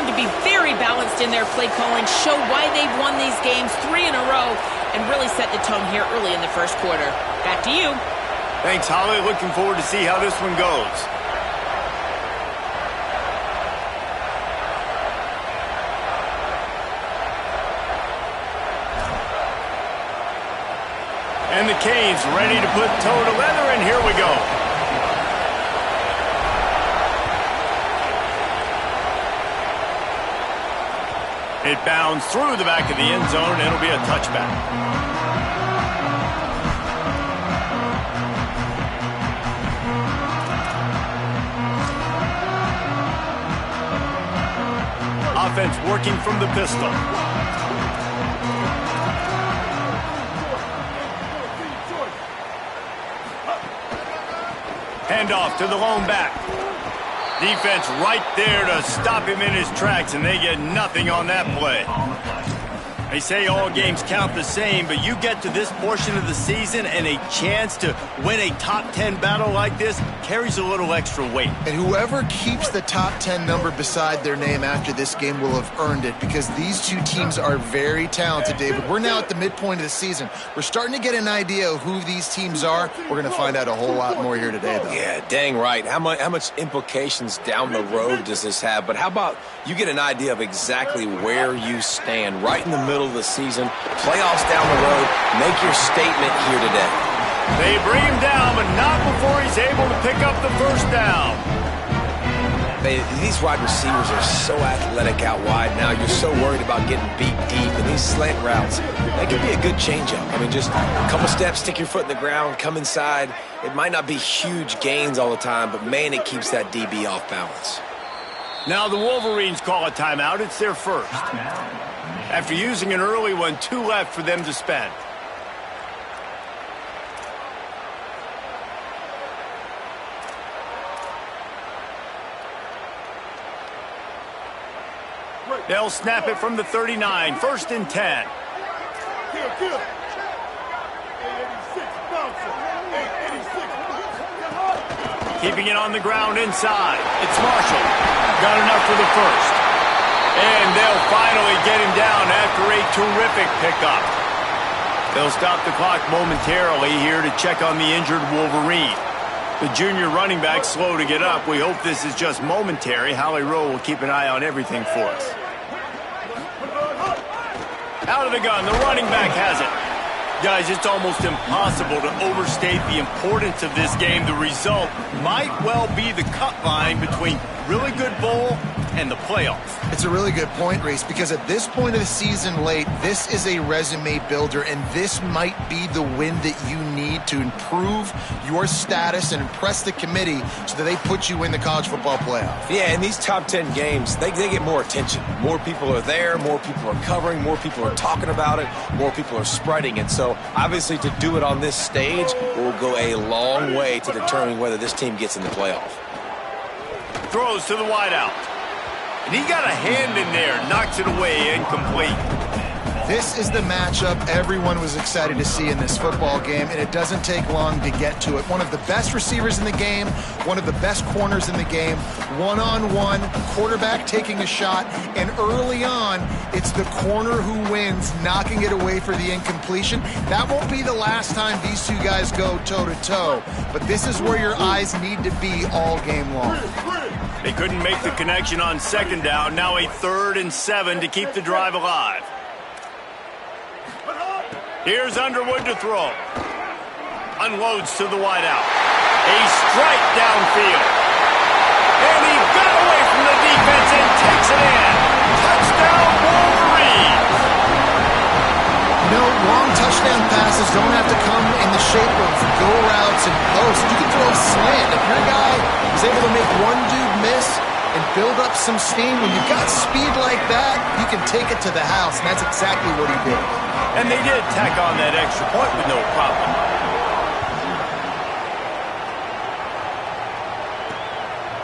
to be very balanced in their play calling, show why they've won these games 3 in a row, and really set the tone here early in the first quarter. Back to you. Thanks, Holly. Looking forward to see how this one goes. And the Canes ready to put toe to leather, and here we go. It bounds through the back of the end zone, and it'll be a touchback. Offense working from the pistol. Handoff to the lone back. Defense right there to stop him in his tracks, and they get nothing on that play. They say all games count the same, but you get to this portion of the season and a chance to win a top 10 battle like this carries a little extra weight. And whoever keeps the top 10 number beside their name after this game will have earned it, because these two teams are very talented, David. We're now at the midpoint of the season. We're starting to get an idea of who these teams are. We're going to find out a whole lot more here today, though. Yeah, dang right. How much implications down the road does this have? But how about you get an idea of exactly where you stand right in the middle of the season, playoffs down the road, make your statement here today. They bring him down, but not before he's able to pick up the first down. These wide receivers are so athletic out wide now. You're so worried about getting beat deep, and these slant routes, they can be a good changeup. I mean, just a couple steps, stick your foot in the ground, come inside. It might not be huge gains all the time, but man, it keeps that DB off balance. Now the Wolverines call a timeout. It's their first. After using an early one, 2 left for them to spend. They'll snap it from the 39, 1st and 10. Keeping it on the ground inside. It's Marshall. Got enough for the first. And they'll finally get him down after a terrific pickup. They'll stop the clock momentarily here to check on the injured Wolverine. The junior running back slow to get up. We hope this is just momentary. Holly Rowe will keep an eye on everything for us. Out of the gun, the running back has it. Guys, it's almost impossible to overstate the importance of this game. The result might well be the cut line between really good bowl and the playoffs. It's a really good point, Reese, because at this point of the season late, this is a resume builder, and this might be the win that you need to improve your status and impress the committee so that they put you in the college football playoff. Yeah, in these top 10 games, they get more attention. More people are there, more people are covering, more people are talking about it, more people are spreading it. So obviously to do it on this stage will go a long way to determining whether this team gets in the playoff. Throws to the wideout. And he got a hand in there, knocks it away, incomplete. This is the matchup everyone was excited to see in this football game, and it doesn't take long to get to it. One of the best receivers in the game, one of the best corners in the game, one-on-one, quarterback taking a shot, and early on, it's the corner who wins, knocking it away for the incompletion. That won't be the last time these two guys go toe-to-toe, but this is where your eyes need to be all game long. They couldn't make the connection on 2nd down. Now a 3rd and 7 to keep the drive alive. Here's Underwood to throw. Unloads to the wideout. A strike downfield. And he got away from the defense and takes it in. Touchdown, Wolverines. You know, long touchdown passes don't have to come in the shape of go routes and posts. You can throw a slant. If your guy is able to make one dude miss and build up some steam, when you've got speed like that, you can take it to the house, and that's exactly what he did. And they did tack on that extra point with no problem.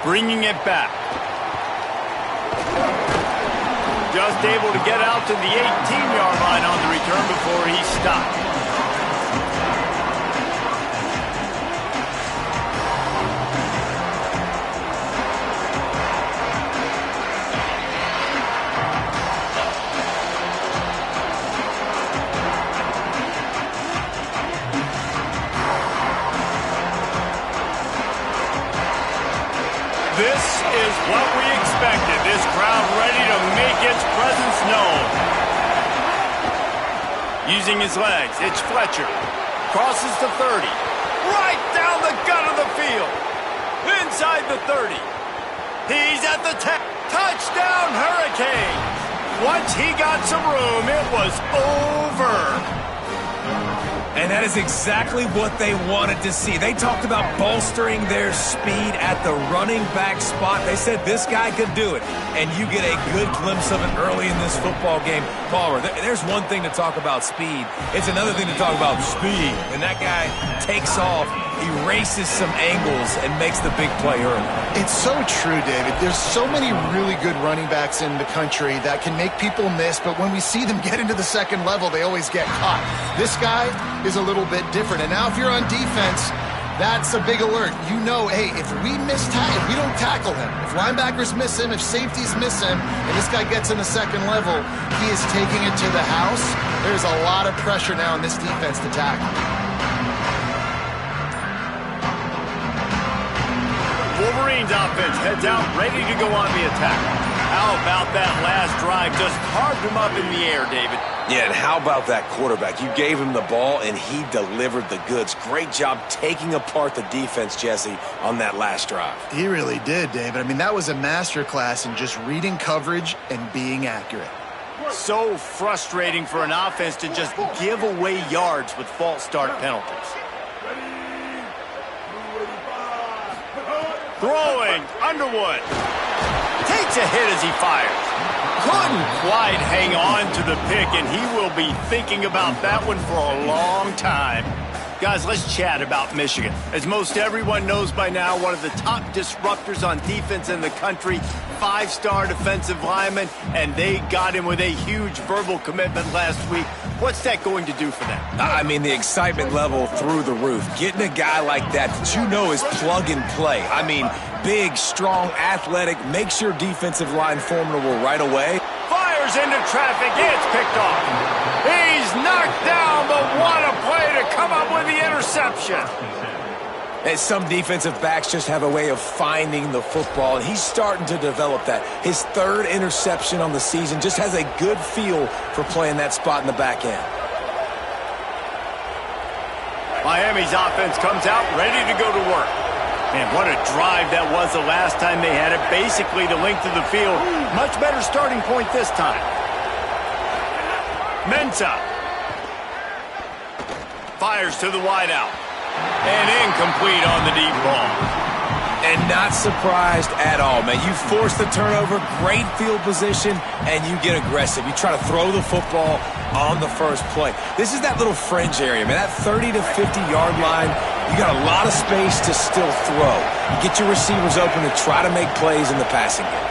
Bringing it back. Just able to get out to the 18-yard line on the return before he stopped. This crowd ready to make its presence known. Using his legs, it's Fletcher. Crosses to 30. Right down the gut of the field. Inside the 30. He's at the 10. Touchdown, Hurricane. Once he got some room, it was over. And that is exactly what they wanted to see. They talked about bolstering their speed at the running back spot. They said this guy could do it. And you get a good glimpse of it early in this football game. Palmer, there's one thing to talk about speed. It's another thing to talk about speed. And that guy takes off, erases some angles, and makes the big play early. It's so true, David. There's so many really good running backs in the country that can make people miss, but when we see them get into the second level, they always get caught. This guy is a little bit different. And now if you're on defense, that's a big alert. You know, hey, if we don't tackle him, if linebackers miss him, if safeties miss him, and this guy gets in the second level, he is taking it to the house. There's a lot of pressure now in this defense to tackle. Wolverines offense heads out, ready to go on the attack. How about that last drive? Just carved him up in the air, David. Yeah, and how about that quarterback? You gave him the ball, and he delivered the goods. Great job taking apart the defense, Jesse, on that last drive. He really did, David. I mean, that was a masterclass in just reading coverage and being accurate. So frustrating for an offense to just give away yards with false start penalties. Throwing, Underwood. Takes a hit as he fires. Couldn't quite hang on to the pick, and he will be thinking about that one for a long time. Guys, let's chat about Michigan. As most everyone knows by now, one of the top disruptors on defense in the country, 5-star defensive lineman, and they got him with a huge verbal commitment last week. What's that going to do for them? I mean, the excitement level through the roof. Getting a guy like that you know is plug and play. I mean, big, strong, athletic, makes your defensive line formidable right away. Fires into traffic, it's picked off. He's knocked down, but what a play to come up with the interception. And some defensive backs just have a way of finding the football, and he's starting to develop that. His third interception on the season, just has a good feel for playing that spot in the back end. Miami's offense comes out ready to go to work. Man, what a drive that was the last time they had it. Basically the length of the field. Much better starting point this time. Mensah. Fires to the wideout. And incomplete on the deep ball. And not surprised at all, man. You force the turnover, great field position, and you get aggressive. You try to throw the football on the first play. This is that little fringe area, man. That 30 to 50-yard line, you got a lot of space to still throw. You get your receivers open to try to make plays in the passing game.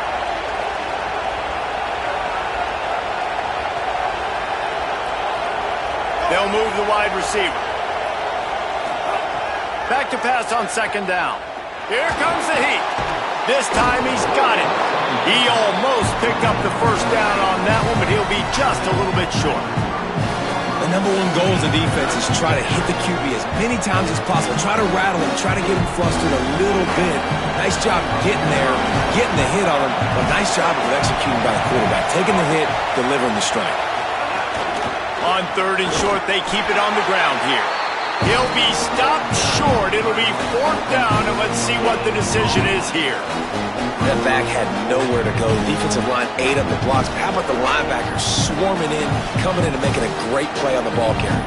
They'll move the wide receiver. Back to pass on second down. Here comes the heat. This time he's got it. He almost picked up the first down on that one, but he'll be just a little bit short. The number one goal as a defense is try to hit the QB as many times as possible. Try to rattle him, try to get him flustered a little bit. Nice job getting there, getting the hit on him, but nice job of executing by the quarterback. Taking the hit, delivering the strike. On third and short, they keep it on the ground here. He'll be stopped short. It'll be fourth down, and let's see what the decision is here. That back had nowhere to go. The defensive line ate up the blocks. But how about the linebackers swarming in, coming in and making a great play on the ball carrier?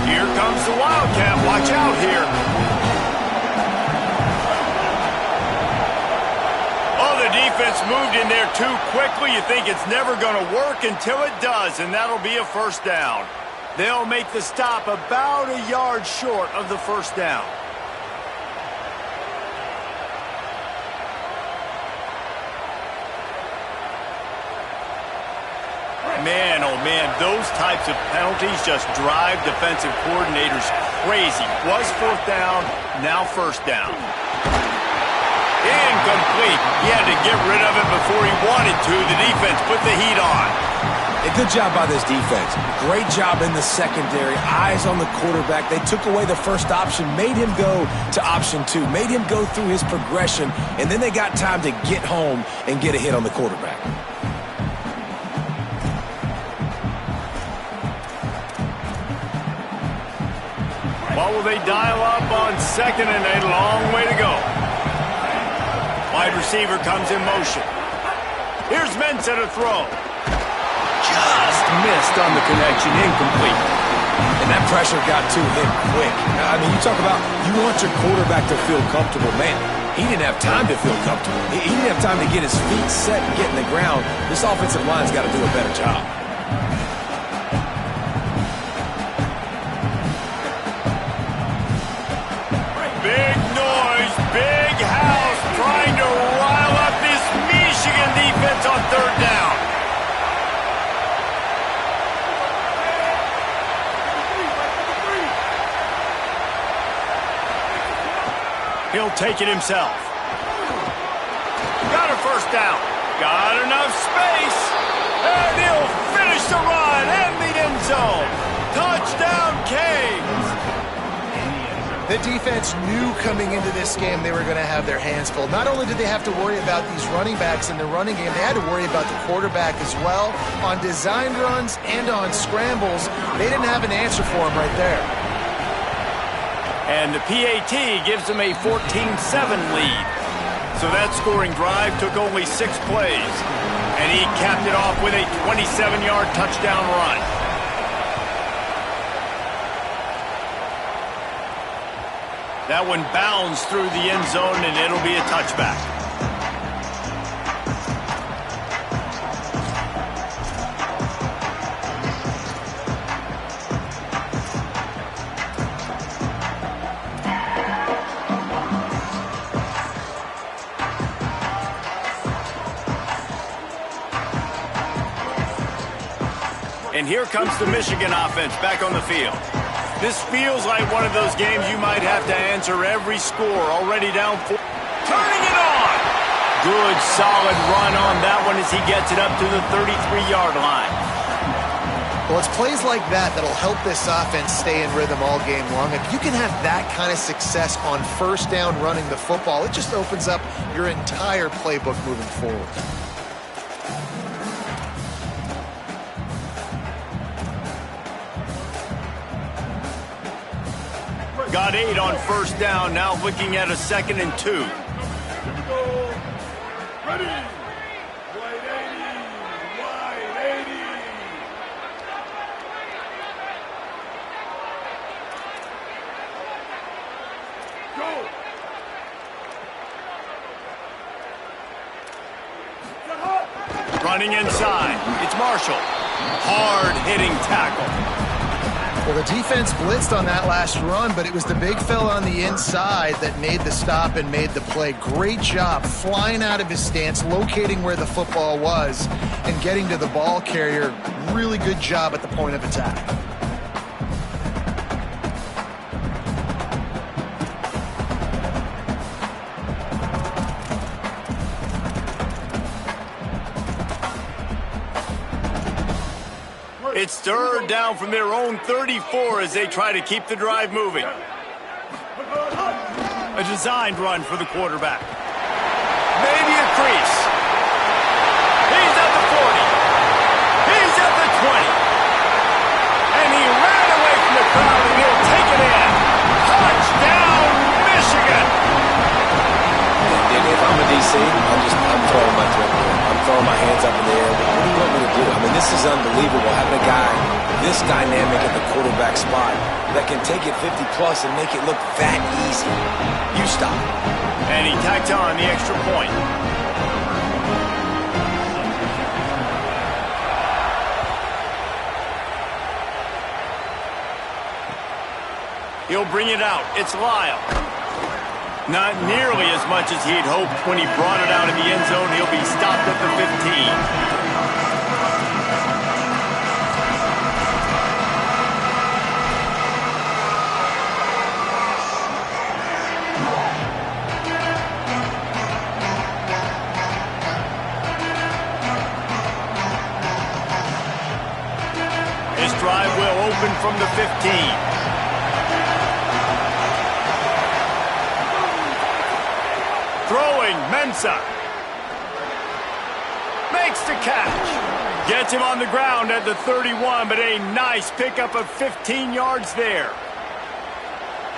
Here comes the Wildcat. Watch out here. Defense moved in there too quickly. You think it's never going to work until it does, and that'll be a first down. They'll make the stop about a yard short of the first down. Man, oh man, those types of penalties just drive defensive coordinators crazy. Was fourth down, now first down. Incomplete. He had to get rid of it before he wanted to. The defense put the heat on. A good job by this defense. Great job in the secondary. Eyes on the quarterback. They took away the first option, made him go to option 2, made him go through his progression, and then they got time to get home and get a hit on the quarterback. What will they dial up on second and a long way to go? Wide receiver comes in motion. Here's Mensa to throw. Just missed on the connection, incomplete. And that pressure got to him quick. I mean, you talk about you want your quarterback to feel comfortable. Man, he didn't have time to feel comfortable. He didn't have time to get his feet set and get in the ground. This offensive line's got to do a better job. Big noise, big house, trying to rile up this Michigan defense on third down. He'll take it himself. Got a first down. Got enough space. And he'll finish the run and the end zone. Touchdown, Canes. The defense knew coming into this game they were going to have their hands full. Not only did they have to worry about these running backs in the running game, they had to worry about the quarterback as well. On designed runs and on scrambles, they didn't have an answer for him right there. And the PAT gives them a 14-7 lead. So that scoring drive took only 6 plays. And he capped it off with a 27-yard touchdown run. That one bounds through the end zone, and it'll be a touchback. And here comes the Michigan offense back on the field. This feels like one of those games you might have to answer every score. Already down 4. Turning it on. Good, solid run on that one as he gets it up to the 33-yard line. Well, it's plays like that that'll help this offense stay in rhythm all game long. If you can have that kind of success on first down running the football, it just opens up your entire playbook moving forward. Got 8 on first down, now looking at a 2nd and 2. Ready. Wide 80. Wide 80. Go. Running inside. It's Marshall. Hard-hitting tackle. Well, the defense blitzed on that last run, but it was the big fella on the inside that made the stop and made the play. Great job flying out of his stance, locating where the football was, and getting to the ball carrier. Really good job at the point of attack. It's third down from their own 34 as they try to keep the drive moving. A designed run for the quarterback. Maybe a crease. He's at the 40. He's at the 20. And he ran away from the crowd, and he'll take it in. Touchdown, Michigan! If I'm a DC, I'm throwing my throat. I'm throwing my hands up in the air. What do you want me to do? I mean, this is unbelievable. Having a guy this dynamic at the quarterback spot that can take it 50-plus and make it look that easy. You stop. And he tacked on the extra point. He'll bring it out. It's Lyle. Not nearly as much as he'd hoped when he brought it out of the end zone. He'll be stopped at the 15. open from the 15. Throwing, Mensah. Makes the catch. Gets him on the ground at the 31, but a nice pickup of 15 yards there.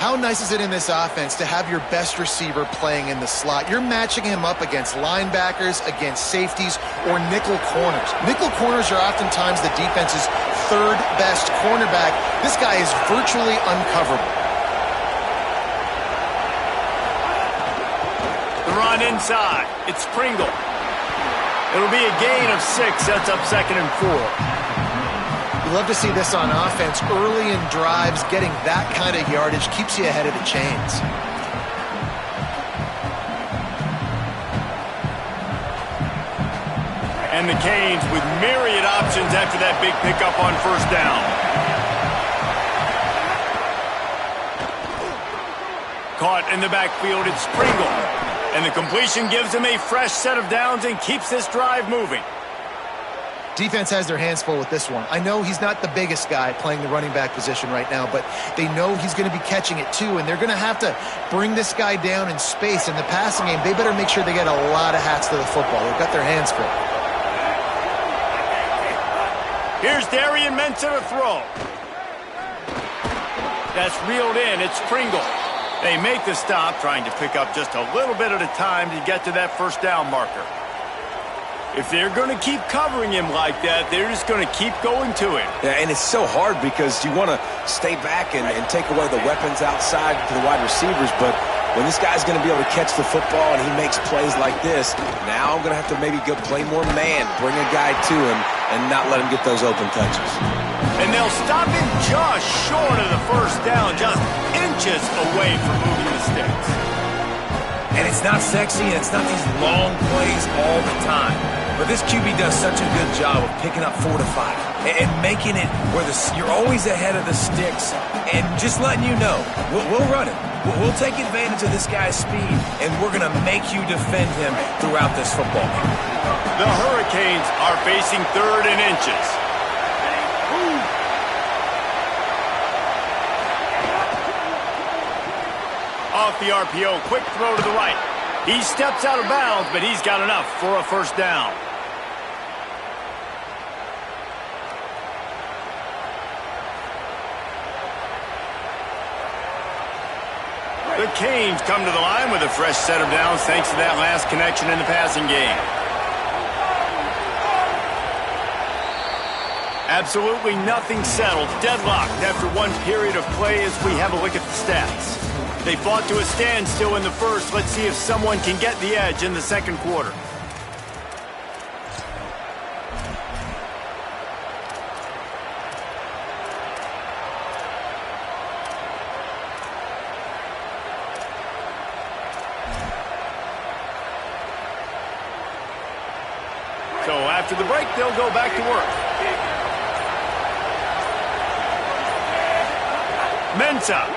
How nice is it in this offense to have your best receiver playing in the slot? You're matching him up against linebackers, against safeties, or nickel corners. Nickel corners are oftentimes the defense's third best cornerback. This guy is virtually uncoverable. The run inside. It's Pringle. It'll be a gain of 6. Sets up 2nd and 4. You love to see this on offense. Early in drives, getting that kind of yardage keeps you ahead of the chains. And the Canes with myriad options after that big pickup on 1st down. Caught in the backfield, it's Pringle. And the completion gives him a fresh set of downs and keeps this drive moving. Defense has their hands full with this one. I know he's not the biggest guy playing the running back position right now, but they know he's going to be catching it too, and they're going to have to bring this guy down in space. In the passing game, they better make sure they get a lot of hats to the football. They've got their hands full. Here's Darian Mensah to throw. That's reeled in. It's Pringle. They make the stop, trying to pick up just a little bit at a time to get to that 1st down marker. If they're going to keep covering him like that, they're just going to keep going to him. Yeah, and it's so hard because you want to stay back and take away the weapons outside to the wide receivers, but when this guy's going to be able to catch the football and he makes plays like this, now I'm going to have to maybe go play more man, bring a guy to him, and not let him get those open touches. And they'll stop him just short of the 1st down, just inches away from moving the sticks. And it's not sexy, and it's not these long plays all the time. But this QB does such a good job of picking up 4 to 5 and making it where you're always ahead of the sticks and just letting you know, we'll run it. We'll take advantage of this guy's speed, and we're going to make you defend him throughout this football game. The Hurricanes are facing 3rd and inches. Off the RPO, quick throw to the right. He steps out of bounds, but he's got enough for a 1st down. The Canes come to the line with a fresh set of downs thanks to that last connection in the passing game. Absolutely nothing settled, deadlocked after one period of play as we have a look at the stats. They fought to a standstill in the 1st. Let's see if someone can get the edge in the 2nd quarter. So after the break, they'll go back to work. Mensah.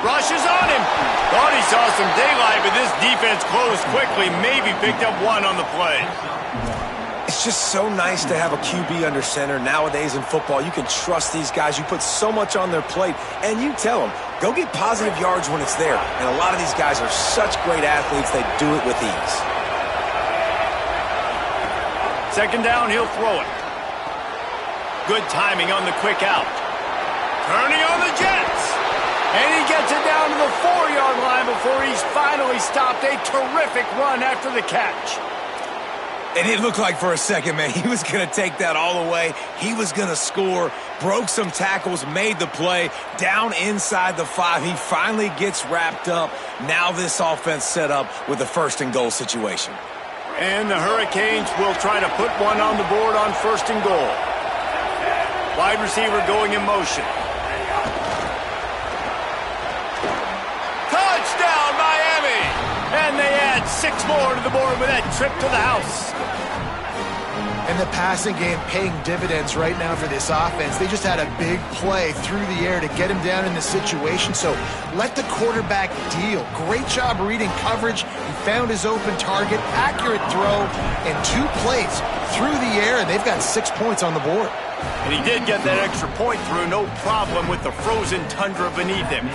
Rushes on him. Thought he saw some daylight, but this defense closed quickly. Maybe picked up 1 on the play. It's just so nice to have a QB under center. Nowadays in football, you can trust these guys. You put so much on their plate, and you tell them, go get positive yards when it's there. And a lot of these guys are such great athletes, they do it with ease. 2nd down, he'll throw it. Good timing on the quick out. Turning on the Jets. And he gets it down to the 4-yard line before he's finally stopped. A terrific run after the catch. And it looked like for a second, man, he was going to take that all the way. He was going to score, broke some tackles, made the play, down inside the 5. He finally gets wrapped up. Now this offense set up with a 1st and goal situation. And the Hurricanes will try to put one on the board on 1st and goal. Wide receiver going in motion. Touchdown, Miami! And they add 6 more to the board with that trip to the house. And the passing game paying dividends right now for this offense. They just had a big play through the air to get him down in the situation. So let the quarterback deal. Great job reading coverage. He found his open target, accurate throw, and 2 plays through the air, and they've got 6 points on the board. And he did get that extra point through, no problem with the frozen tundra beneath him.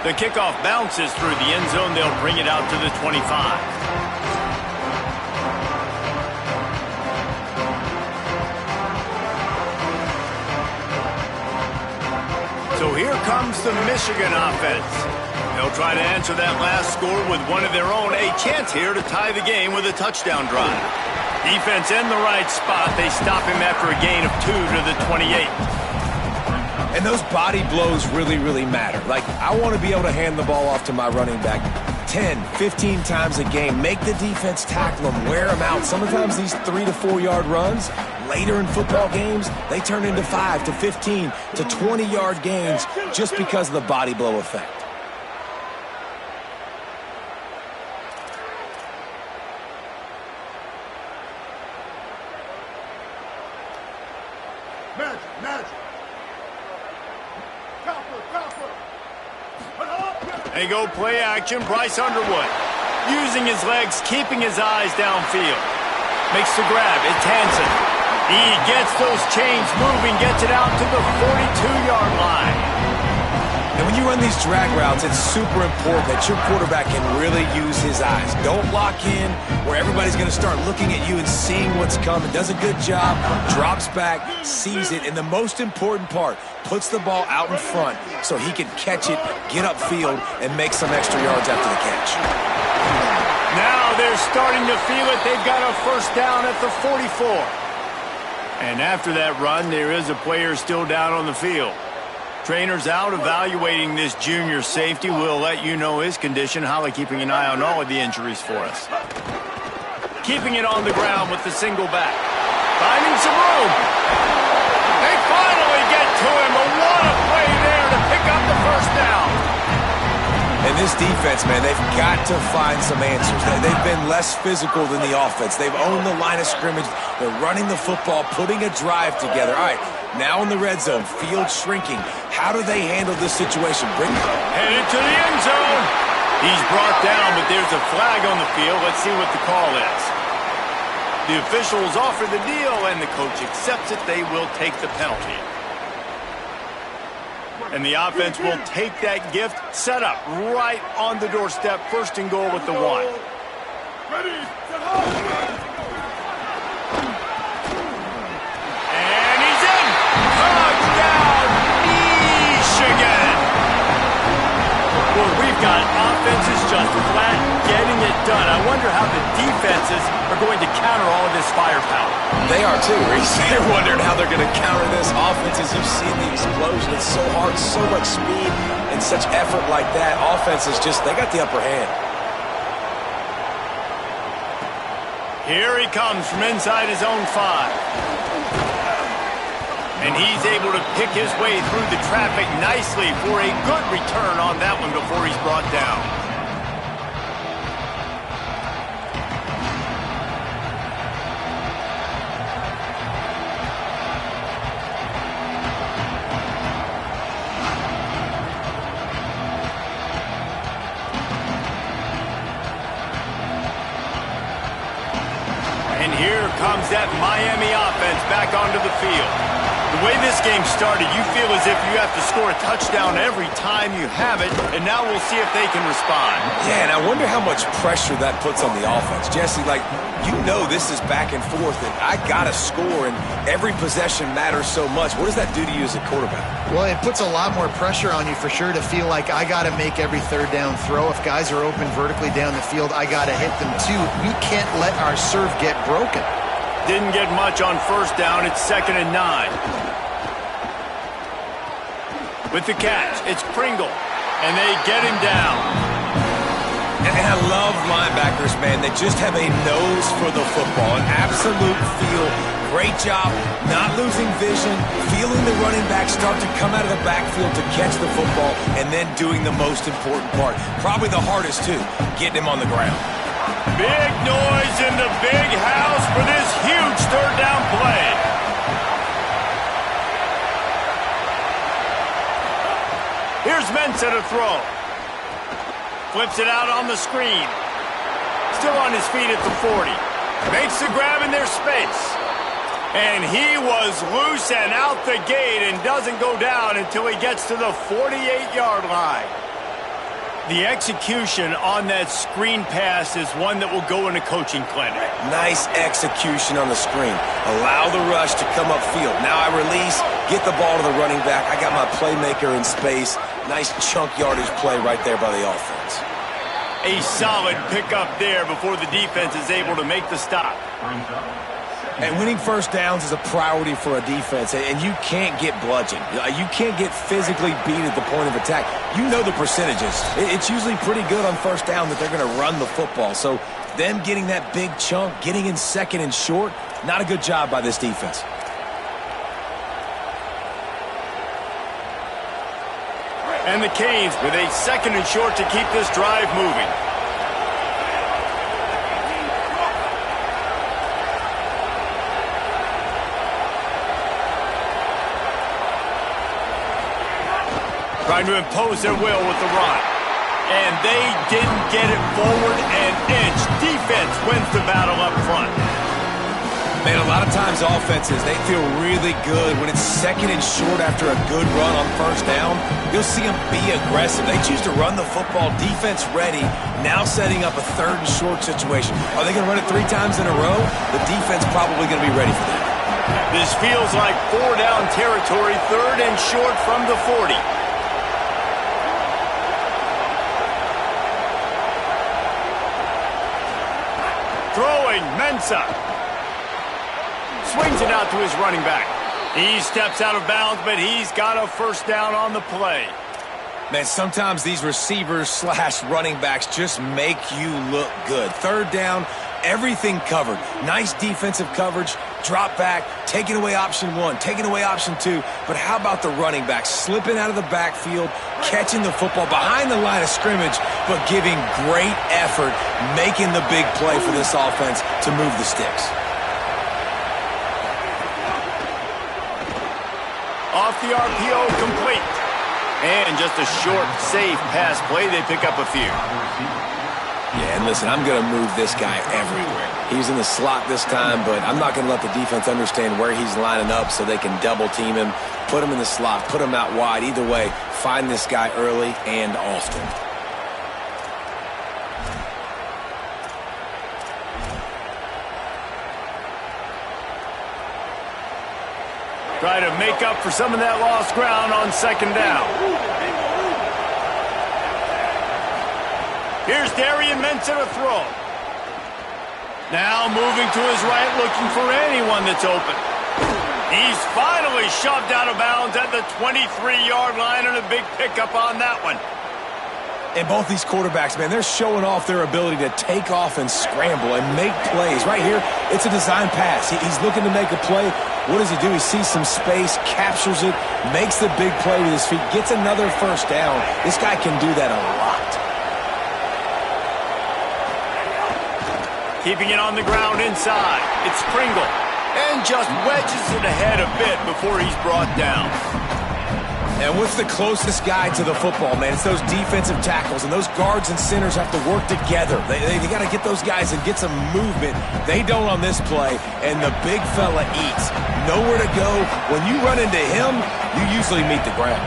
The kickoff bounces through the end zone. They'll bring it out to the 25. So here comes the Michigan offense. They'll try to answer that last score with one of their own. A chance here to tie the game with a touchdown drive. Defense in the right spot. They stop him after a gain of 2 to the 28. And those body blows really, really matter. Like, I want to be able to hand the ball off to my running back 10, 15 times a game. Make the defense tackle them, wear them out. Sometimes these 3 to 4 yard runs, later in football games, they turn into 5 to 15 to 20 yard gains just because of the body blow effect. They go play action. Bryce Underwood using his legs, keeping his eyes downfield. Makes the grab. It's Hansen. He gets those chains moving, gets it out to the 42-yard line. And when you run these drag routes, it's super important that your quarterback can really use his eyes. Don't lock in where everybody's going to start looking at you and seeing what's coming. Does a good job, drops back, sees it, and the most important part, puts the ball out in front so he can catch it, get upfield, and make some extra yards after the catch. Now they're starting to feel it. They've got a first down at the 44. And after that run, there is a player still down on the field. Trainer's out evaluating this junior safety. We'll let you know his condition. Holly keeping an eye on all of the injuries for us. Keeping it on the ground with the single back. Finding some room. They finally get to him. But what a play there to pick up the first down. And this defense, man, they've got to find some answers. They've been less physical than the offense. They've owned the line of scrimmage. They're running the football, putting a drive together. All right, now in the red zone, field shrinking. How do they handle this situation? Headed to the end zone. He's brought down, but there's a flag on the field. Let's see what the call is. The officials offer the deal, and the coach accepts it. They will take the penalty. And the offense will take that gift, set up right on the doorstep, first and goal with the 1. Ready, set up. And he's in! Touchdown, Michigan! Well, we've got offenses just flat getting it done. I wonder how the defenses are going to counter all of this firepower. They are too, Reese. They're wondering how they're going to counter this offense. As you've seen the explosion, it's so hard, so much speed, and such effort like that. Offenses just, they got the upper hand. Here he comes from inside his own 5. And he's able to pick his way through the traffic nicely for a good return on that one before he's brought down. And here comes that Miami offense back onto the field. The way this game started, you feel as if you have to score a touchdown every time you have it, and now we'll see if they can respond. Yeah, and I wonder how much pressure that puts on the offense. Jesse, like, you know this is back and forth, and I got to score, and every possession matters so much. What does that do to you as a quarterback? Well, it puts a lot more pressure on you for sure to feel like I got to make every third down throw. If guys are open vertically down the field, I got to hit them too. We can't let our serve get broken. Didn't get much on first down. It's 2nd and 9. With the catch, it's Pringle, and they get him down. And I love linebackers, man. They just have a nose for the football, an absolute feel. Great job not losing vision, feeling the running back start to come out of the backfield to catch the football, and then doing the most important part. Probably the hardest, too, getting him on the ground. Big noise in the big house for this huge third down play. Mensa to throw. Flips it out on the screen. Still on his feet at the 40. Makes the grab in their space. And he was loose and out the gate and doesn't go down until he gets to the 48-yard line. The execution on that screen pass is one that will go in a coaching clinic. Nice execution on the screen. Allow the rush to come upfield. Now I release, get the ball to the running back. I got my playmaker in space. Nice chunk yardage play right there by the offense. A solid pickup there before the defense is able to make the stop. And winning first downs is a priority for a defense, and you can't get bludgeoned. You can't get physically beat at the point of attack. You know the percentages. It's usually pretty good on first down that they're going to run the football. So them getting that big chunk, getting in second and short, not a good job by this defense. And the Canes with a second and short to keep this drive moving. Trying to impose their will with the run. And they didn't get it forward an inch. Defense wins the battle up front. Man, a lot of times offenses, they feel really good when it's second and short after a good run on first down. You'll see them be aggressive. They choose to run the football, defense ready, now setting up a third and short situation. Are they going to run it 3 times in a row? The defense probably going to be ready for that. This feels like 4-down territory, third and short from the 40. Throwing, Mensa. Swings it out to his running back. He steps out of bounds, but he's got a first down on the play. Man, sometimes these receivers / running backs just make you look good. Third down, everything covered. Nice defensive coverage, drop back, taking away option 1, taking away option 2. But how about the running back slipping out of the backfield, catching the football behind the line of scrimmage, but giving great effort, making the big play for this offense to move the sticks. Off the RPO, complete. And just a short, safe pass play. They pick up a few. Yeah, and listen, I'm going to move this guy everywhere. He's in the slot this time, but I'm not going to let the defense understand where he's lining up so they can double team him, put him in the slot, put him out wide. Either way, find this guy early and often. Try to make up for some of that lost ground on second down. Here's Darian Mensa to throw. Now moving to his right, looking for anyone that's open. He's finally shoved out of bounds at the 23-yard line, and a big pickup on that one. And both these quarterbacks, man, they're showing off their ability to take off and scramble and make plays. Right here, it's a design pass. He's looking to make a play. What does he do? He sees some space, captures it, makes the big play with his feet, gets another first down. This guy can do that a lot. Keeping it on the ground inside. It's Pringle. And just wedges it ahead a bit before he's brought down. And what's the closest guy to the football, man? It's those defensive tackles, and those guards and centers have to work together. They got to get those guys and get some movement. They don't on this play, and the big fella eats. Nowhere to go. When you run into him, you usually meet the ground.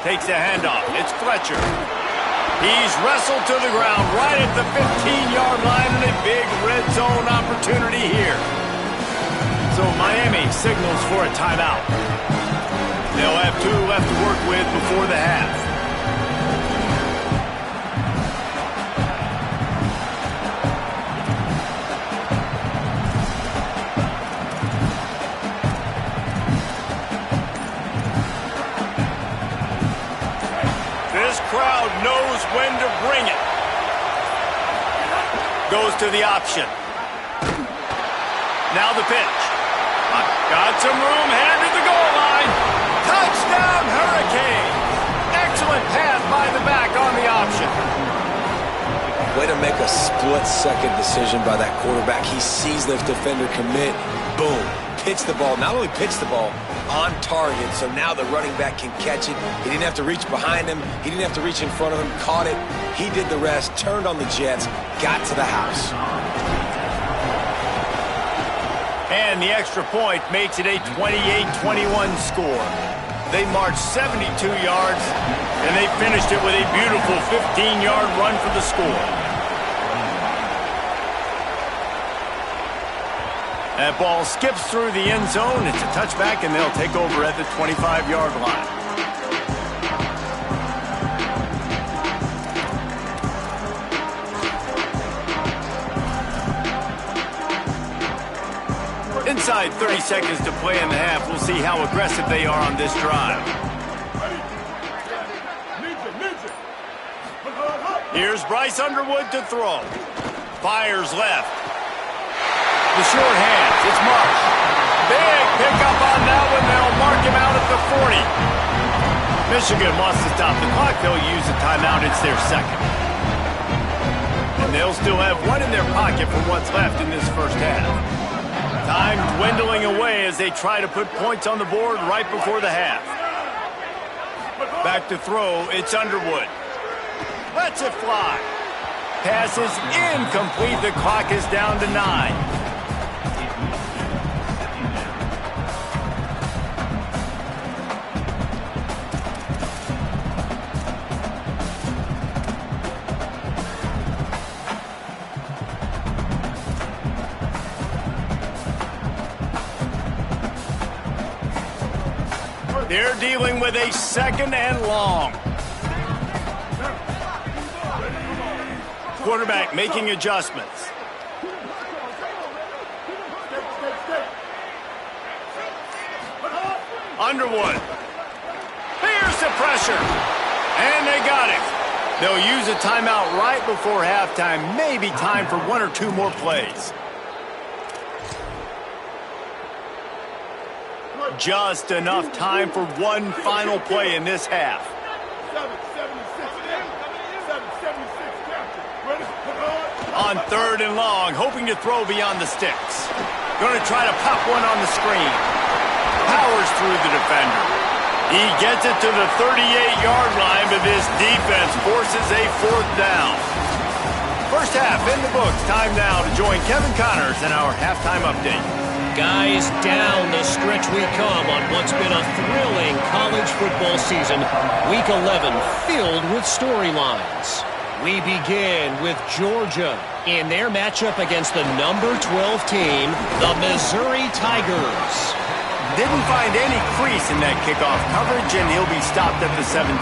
Takes the handoff. It's Fletcher. He's wrestled to the ground right at the 15-yard line, and a big red zone opportunity here. So Miami signals for a timeout. They'll have 2 left to work with before the half. This crowd knows when to bring it. Goes to the option. Now the pitch. Got some room, headed to the goal line. Touchdown, Hurricane! Excellent pass by the back on the option. Way to make a split-second decision by that quarterback. He sees the defender commit, boom, pitch the ball. Not only pitch the ball, on target, so now the running back can catch it. He didn't have to reach behind him. He didn't have to reach in front of him. Caught it. He did the rest, turned on the Jets, got to the house. And the extra point makes it a 28-21 score. They marched 72 yards, and they finished it with a beautiful 15-yard run for the score. That ball skips through the end zone. It's a touchback, and they'll take over at the 25-yard line. Inside 30 seconds to play in the half. We'll see how aggressive they are on this drive. Here's Bryce Underwood to throw. Fires left. The short hands. It's Marsh. Big pickup on that one. They'll mark him out at the 40. Michigan wants to stop the clock. They'll use a timeout. It's their second. And they'll still have one in their pocket for what's left in this first half. Time dwindling away as they try to put points on the board right before the half. Back to throw, it's Underwood. Lets it fly. Pass is incomplete. The clock is down to 9. They're dealing with a second and long. Quarterback making adjustments. Underwood. Here's the pressure. And they got it. They'll use a timeout right before halftime. Maybe time for one or two more plays. Just enough time for one final play in this half. On third and long, hoping to throw beyond the sticks. Going to try to pop one on the screen. Powers through the defender. He gets it to the 38-yard line, but this defense forces a fourth down. First half in the books. Time now to join Kevin Connors in our halftime update. Guys, down the stretch we come on what's been a thrilling college football season. Week 11 filled with storylines. We begin with Georgia in their matchup against the number 12 team, the Missouri Tigers. Didn't find any crease in that kickoff coverage, and he'll be stopped at the 17.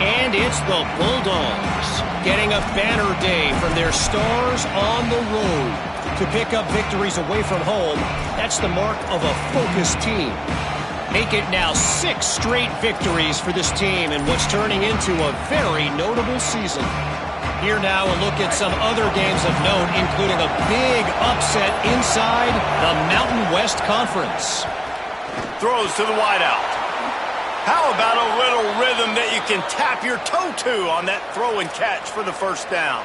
And it's the Bulldogs getting a banner day from their stars on the road. To pick up victories away from home, that's the mark of a focused team. Make it now 6 straight victories for this team in what's turning into a very notable season. Here now a look at some other games of note, including a big upset inside the Mountain West Conference. Throws to the wideout. How about a little rhythm that you can tap your toe to on that throw and catch for the first down?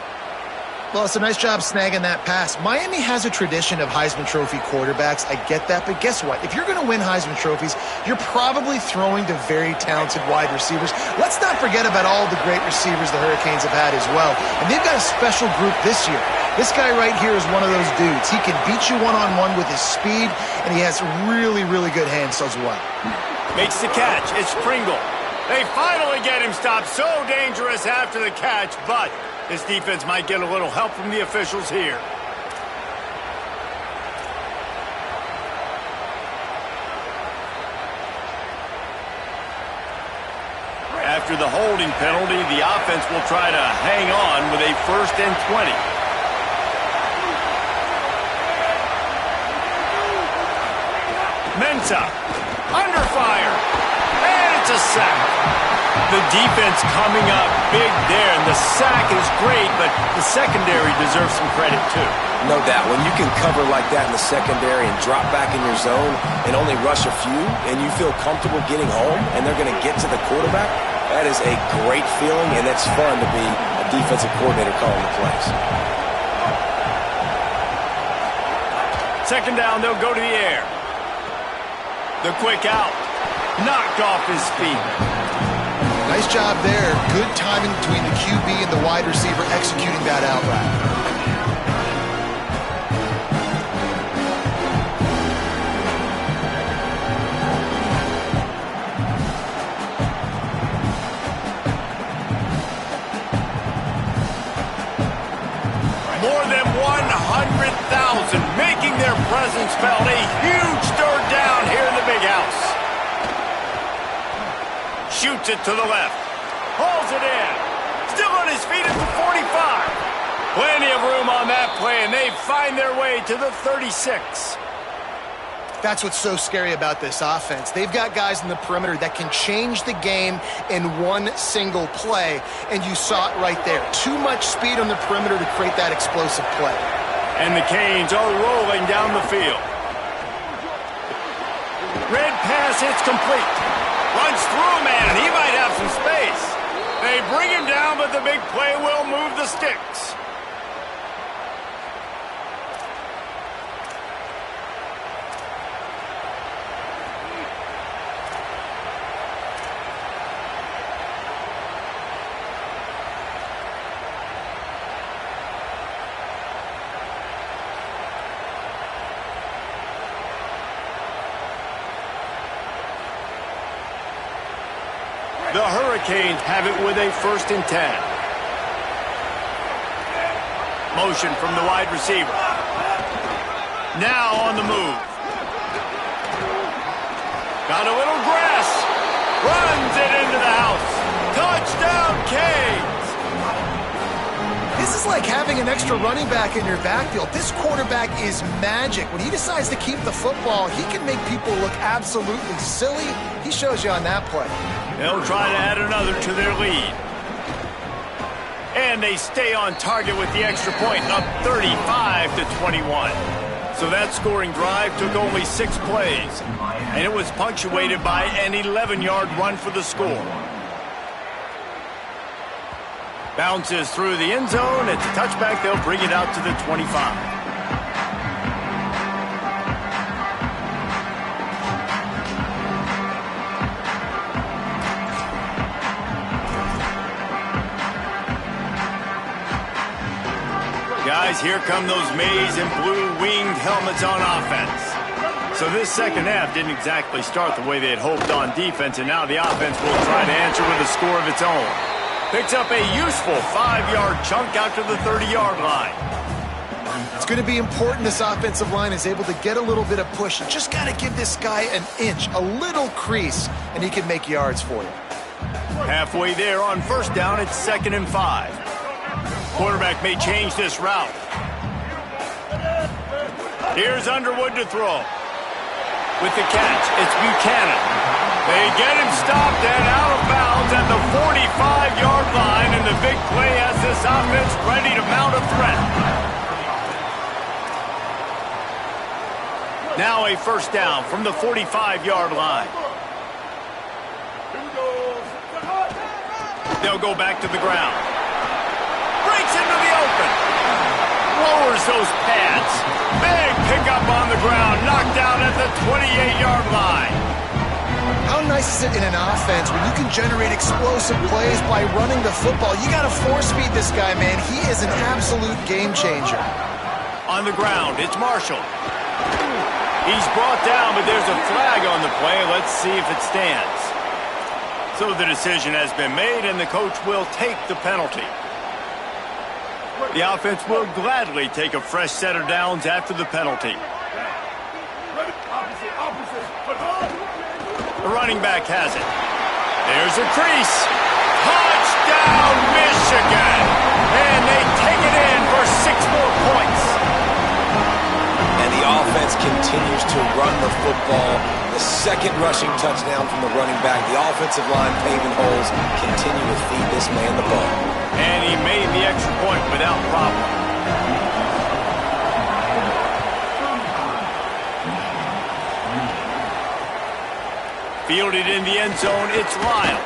Well, it's a nice job snagging that pass. Miami has a tradition of Heisman Trophy quarterbacks. I get that, but guess what? If you're going to win Heisman Trophies, you're probably throwing to very talented wide receivers. Let's not forget about all the great receivers the Hurricanes have had as well. And they've got a special group this year. This guy right here is one of those dudes. He can beat you one-on-one with his speed, and he has really, really good hands as well. Makes the catch. It's Pringle. They finally get him stopped. So dangerous after the catch, but this defense might get a little help from the officials here. After the holding penalty, the offense will try to hang on with a 1st and 20. Mensah, under fire, and it's a sack. The defense coming up big there, and the sack is great, but the secondary deserves some credit too. No doubt. When you can cover like that in the secondary and drop back in your zone and only rush a few, and you feel comfortable getting home, and they're going to get to the quarterback, that is a great feeling, and it's fun to be a defensive coordinator calling the plays. Second down, they'll go to the air. The quick out. Knocked off his feet. Nice job there. Good timing between the QB and the wide receiver executing that out route. More than 100,000 making their presence felt. A huge third down here in the big house. Shoots it to the left. Hauls it in. Still on his feet at the 45. Plenty of room on that play, and they find their way to the 36. That's what's so scary about this offense. They've got guys in the perimeter that can change the game in one single play, and you saw it right there. Too much speed on the perimeter to create that explosive play. And the Canes are rolling down the field. Red pass hits complete. Runs through a man, and he might have some space. They bring him down, but the big play will move the sticks. The Hurricanes have it with a 1st and 10. Motion from the wide receiver. Now on the move. Got a little grass. Runs it into the house. Touchdown, Canes! This is like having an extra running back in your backfield. This quarterback is magic. When he decides to keep the football, he can make people look absolutely silly. He shows you on that play. They'll try to add another to their lead. And they stay on target with the extra point, up 35-21. So that scoring drive took only 6 plays, and it was punctuated by an 11-yard run for the score. Bounces through the end zone. It's a touchback. They'll bring it out to the 25. Guys, here come those maize and blue winged helmets on offense. So this second half didn't exactly start the way they had hoped on defense, and now the offense will try to answer with a score of its own. Picks up a useful 5-yard chunk out to the 30-yard line. It's going to be important this offensive line is able to get a little bit of push. You just got to give this guy an inch, a little crease, and he can make yards for you. Halfway there on 1st down, it's 2nd and 5. Quarterback may change this route. Here's Underwood to throw. With the catch, it's Buchanan. They get him stopped and out of bounds at the 45-yard line, and the big play has this offense ready to mount a threat. Now a 1st down from the 45-yard line. They'll go back to the ground. Breaks into the open. Lowers those pads. Big pickup on the ground. Knocked out at the 28-yard line. How nice is it in an offense when you can generate explosive plays by running the football? You got to force-feed this guy, man. He is an absolute game changer. On the ground, it's Marshall. He's brought down, but there's a flag on the play. Let's see if it stands. So the decision has been made, and the coach will take the penalty. The offense will gladly take a fresh set of downs after the penalty. The running back has it. There's a crease. Touchdown, Michigan! And they take it in for 6 more points. And the offense continues to run the football. The second rushing touchdown from the running back. The offensive line paving holes continue to feed this man the ball. And he made the extra point without problem. Fielded in the end zone, it's Lyle.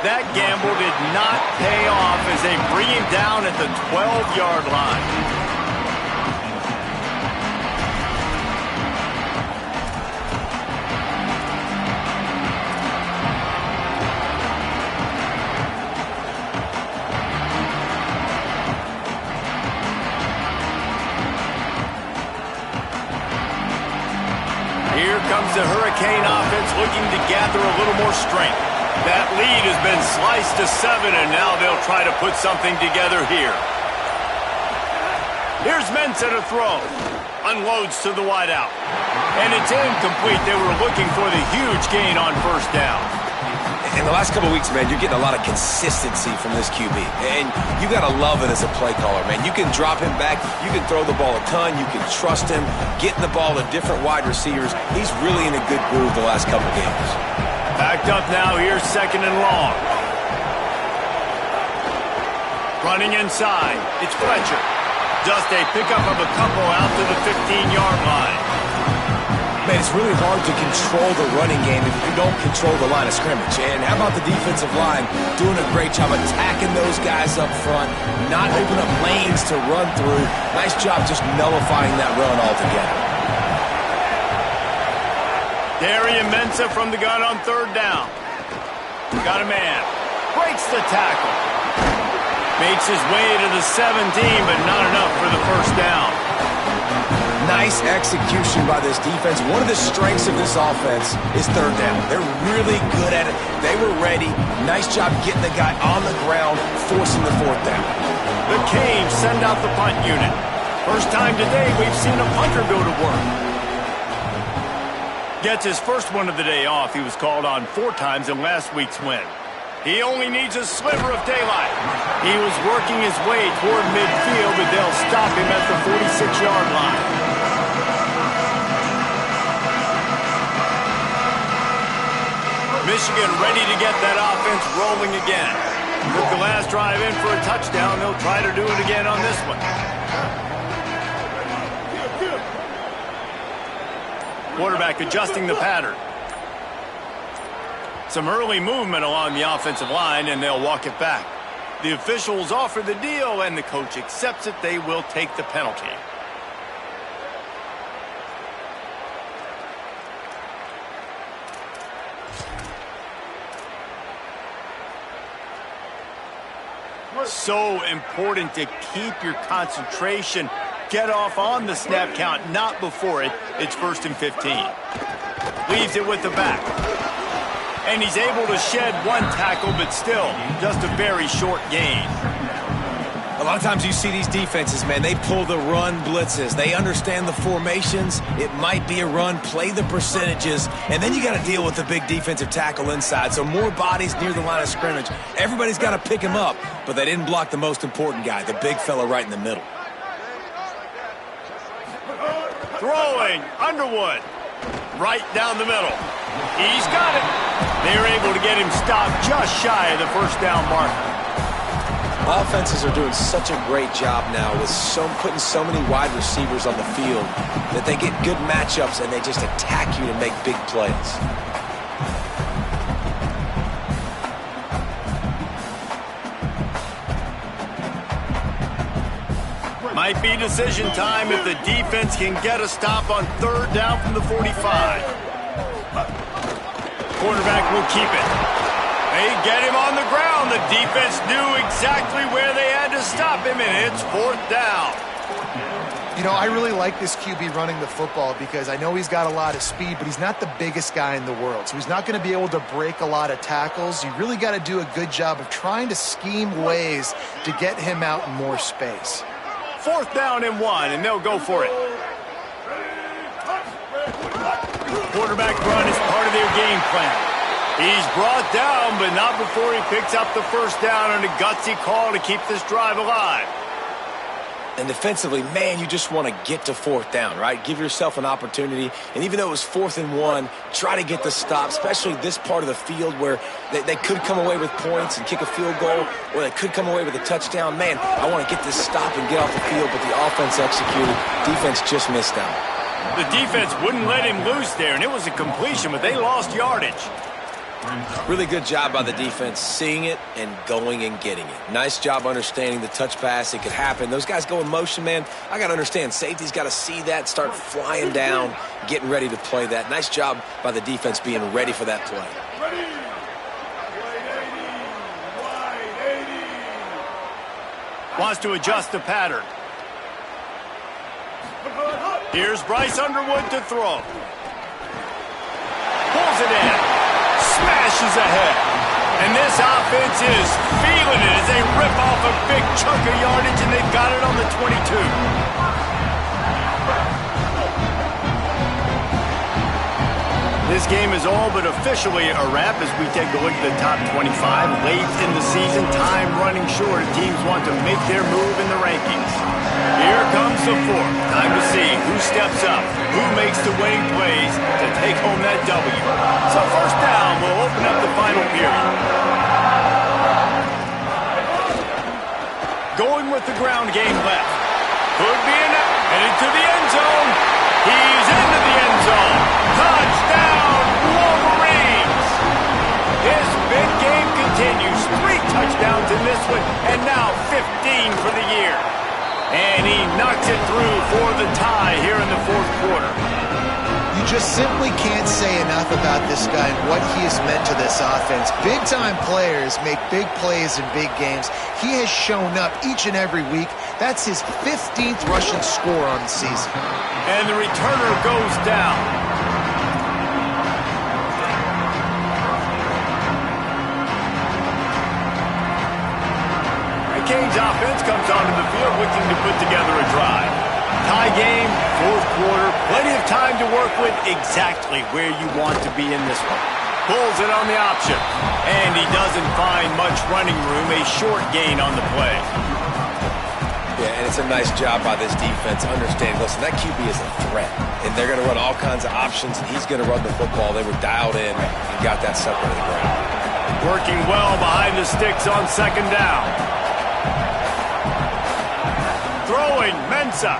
That gamble did not pay off as they bring him down at the 12-yard line. Here comes the Hurricane offense looking to gather a little more strength. That lead has been sliced to 7, and now they'll try to put something together here. Here's Mensah to throw. Unloads to the wideout. And it's incomplete. They were looking for the huge gain on first down. In the last couple of weeks, man, you're getting a lot of consistency from this QB. And you got to love it as a play caller, man. You can drop him back. You can throw the ball a ton. You can trust him. Getting the ball to different wide receivers. He's really in a good groove the last couple of games. Backed up now here, 2nd and long. Running inside. It's Fletcher. Just a pickup of a couple out to the 15-yard line. Man, it's really hard to control the running game if you don't control the line of scrimmage. And how about the defensive line doing a great job attacking those guys up front, not opening up lanes to run through. Nice job just nullifying that run altogether. Darian Mensah from the gun on 3rd down. Got a man. Breaks the tackle. Makes his way to the 17, but not enough for the first down. Nice execution by this defense. One of the strengths of this offense is 3rd down. They're really good at it. They were ready. Nice job getting the guy on the ground, forcing the 4th down. The Canes send out the punt unit. First time today we've seen a punter go to work. Gets his first one of the day off. He was called on 4 times in last week's win. He only needs a sliver of daylight. He was working his way toward midfield, but they'll stop him at the 46-yard line. Michigan ready to get that offense rolling again. Took the last drive in for a touchdown. They'll try to do it again on this one. Quarterback adjusting the pattern. Some early movement along the offensive line, and they'll walk it back. The officials offer the deal, and the coach accepts it. They will take the penalty. So important to keep your concentration. Get off on the snap count, not before it. It's 1st and 15. Leaves it with the back. And he's able to shed 1 tackle, but still just a very short gain. A lot of times you see these defenses, man, they pull the run blitzes. They understand the formations. It might be a run, play the percentages, and then you got to deal with the big defensive tackle inside. So more bodies near the line of scrimmage. Everybody's got to pick him up, but they didn't block the most important guy, the big fella right in the middle. Throwing, Underwood, right down the middle. He's got it. They're able to get him stopped just shy of the first down marker. Offenses are doing such a great job now with putting so many wide receivers on the field that they get good matchups and they just attack you to make big plays. Might be decision time if the defense can get a stop on 3rd down from the 45. Quarterback will keep it. They get him on the ground. The defense knew exactly where they had to stop him, and it's 4th down. You know, I really like this QB running the football because I know he's got a lot of speed, but he's not the biggest guy in the world. So he's not going to be able to break a lot of tackles. You really got to do a good job of trying to scheme ways to get him out in more space. 4th down and 1, and they'll go for it. Quarterback run is part of their game plan. He's brought down, but not before he picks up the first down on a gutsy call to keep this drive alive. And defensively, man, you just want to get to 4th down, right? Give yourself an opportunity. And even though it was 4th and 1, try to get the stop, especially this part of the field where they could come away with points and kick a field goal, or they could come away with a touchdown. Man, I want to get this stop and get off the field, but the offense executed. Defense just missed out. The defense wouldn't let him loose there, and it was a completion, but they lost yardage. Really good job by the defense seeing it and going and getting it. Nice job understanding the touch pass. It could happen. Those guys go in motion, man. I got to understand. Safety's got to see that, start flying down, getting ready to play that. Nice job by the defense being ready for that play. Ready. Wide 80. Wants to adjust the pattern. Here's Bryce Underwood to throw. Pulls it in. Smashes ahead. And this offense is feeling it as they rip off a big chunk of yardage, and they've got it on the 22. This game is all but officially a wrap as we take a look at the top 25. Late in the season, time running short. Teams want to make their move in the rankings. Here comes the fourth. Time to see who steps up, who makes the winning plays to take home that W. So first down will open up the final period. Going with the ground game left. Could be and into the end zone. He's into the end zone. Touchdown, Wolverines! This big game continues. 3 touchdowns in this one, and now 15 for the year. And he knocks it through for the tie here in the fourth quarter. You just simply can't say enough about this guy and what he has meant to this offense. Big-time players make big plays in big games. He has shown up each and every week. That's his 15th rushing score on the season. And the returner goes down. Canes offense comes onto the field looking to put together a drive. Tie game, fourth quarter, plenty of time to work with, exactly where you want to be in this one. Pulls it on the option, and he doesn't find much running room, a short gain on the play. Yeah, and it's a nice job by this defense. Understand, listen, that QB is a threat, and they're going to run all kinds of options, and he's going to run the football. They were dialed in and got that sucker to the ground. Working well behind the sticks on second down. Throwing, Mensah.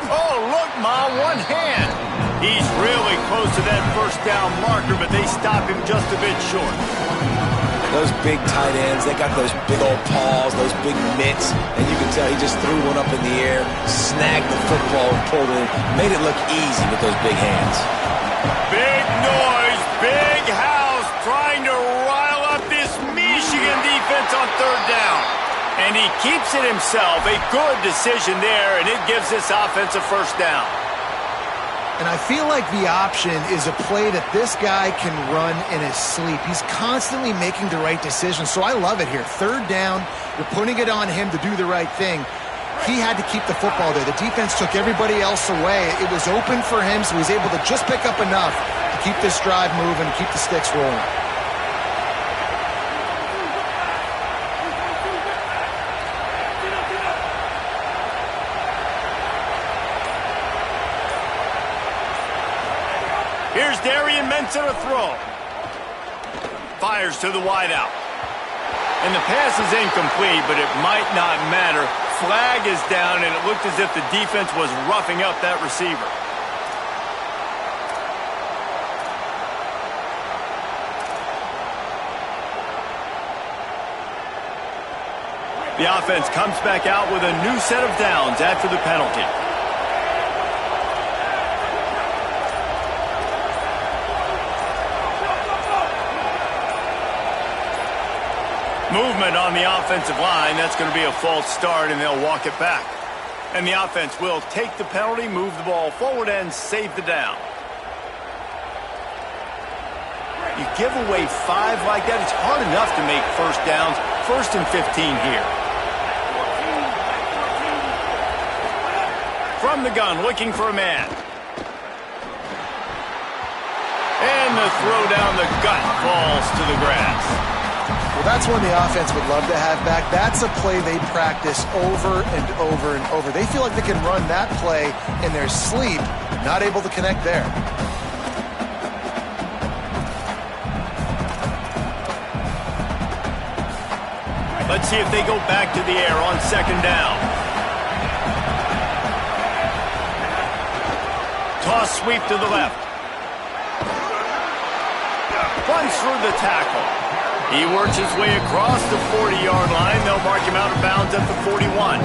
Oh, look, Ma, one hand. He's really close to that first down marker, but they stop him just a bit short. Those big tight ends, they got those big old paws, those big mitts, and you can tell he just threw one up in the air, snagged the football and pulled it in, made it look easy with those big hands. Big noise, big house, trying to rile up this Michigan defense on third down. And he keeps it himself. A good decision there, and it gives this offense a first down. And I feel like the option is a play that this guy can run in his sleep. He's constantly making the right decision, so I love it here. Third down, you're putting it on him to do the right thing. He had to keep the football there. The defense took everybody else away. It was open for him, so he was able to just pick up enough to keep this drive moving and keep the sticks rolling. Here's Darian Mensah to throw. Fires to the wideout. And the pass is incomplete, but it might not matter. Flag is down, and it looked as if the defense was roughing up that receiver. The offense comes back out with a new set of downs after the penalty. Movement on the offensive line. That's going to be a false start, and they'll walk it back. And the offense will take the penalty, move the ball forward, and save the down. You give away 5 like that, it's hard enough to make first downs. 1st and 15 here. From the gun, looking for a man. And the throw down the gut falls to the grass. Well, that's one the offense would love to have back. That's a play they practice over and over and over. They feel like they can run that play in their sleep, not able to connect there. Let's see if they go back to the air on second down. Toss sweep to the left. runs through the tackle. He works his way across the 40-yard line. They'll mark him out of bounds at the 41.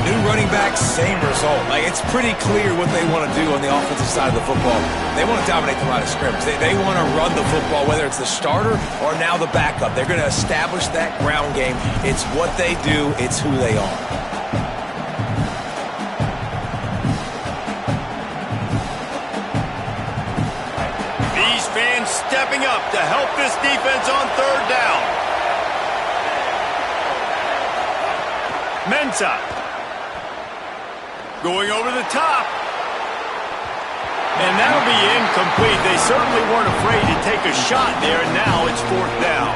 New running back, same result. Like, it's pretty clear what they want to do on the offensive side of the football. They want to dominate the line of scrimmage. They want to run the football, whether it's the starter or now the backup. They're going to establish that ground game. It's what they do. It's who they are. These fans stepping up to help this defense on third down. Mensah. Going over the top. And that'll be incomplete. They certainly weren't afraid to take a shot there, and now it's fourth down.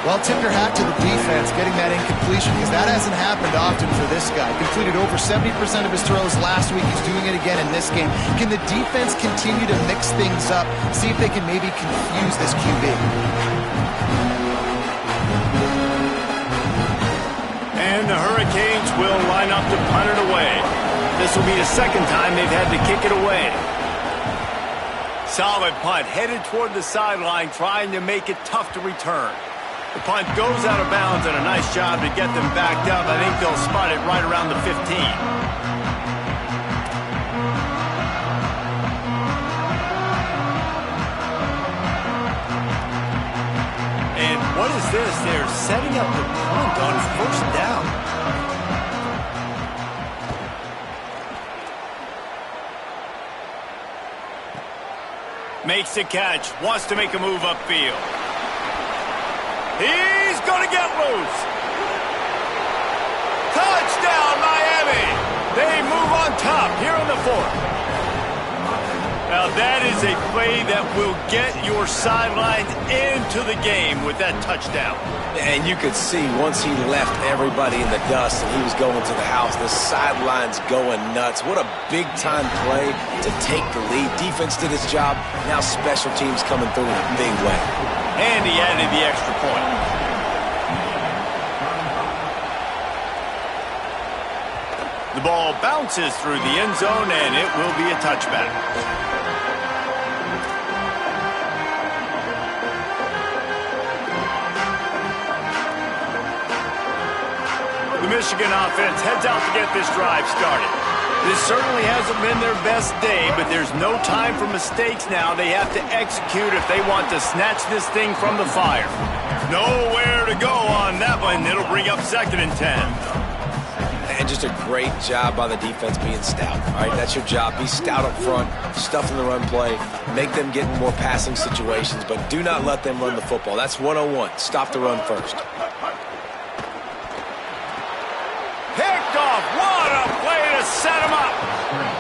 Well, tip your hat to the defense getting that incompletion, because that hasn't happened often for this guy. Completed over 70% of his throws last week. He's doing it again in this game. Can the defense continue to mix things up, see if they can maybe confuse this QB? And the Hurricanes will line up to punt it away. This will be the second time they've had to kick it away. Solid punt, headed toward the sideline, trying to make it tough to return. The punt goes out of bounds, and a nice job to get them backed up. I think they'll spot it right around the 15. And what is this? They're setting up the punt on first down. Makes the catch, wants to make a move upfield. He's going to get loose. Touchdown, Miami. They move on top here in the fourth. Now that is a play that will get your sidelines into the game with that touchdown. And you could see once he left everybody in the dust and he was going to the house, the sidelines going nuts. What a big-time play to take the lead. Defense did its job. Now special teams coming through in a big way. And he added the extra point. The ball bounces through the end zone, and it will be a touchback. The Michigan offense heads out to get this drive started. This certainly hasn't been their best day, but there's no time for mistakes now. They have to execute if they want to snatch this thing from the fire. Nowhere to go on that one. It'll bring up 2nd and 10. And just a great job by the defense being stout. All right, that's your job. Be stout up front, stuff in the run play, make them get in more passing situations, but do not let them run the football. That's 101. Stop the run first. Picked off. What a play to set him up.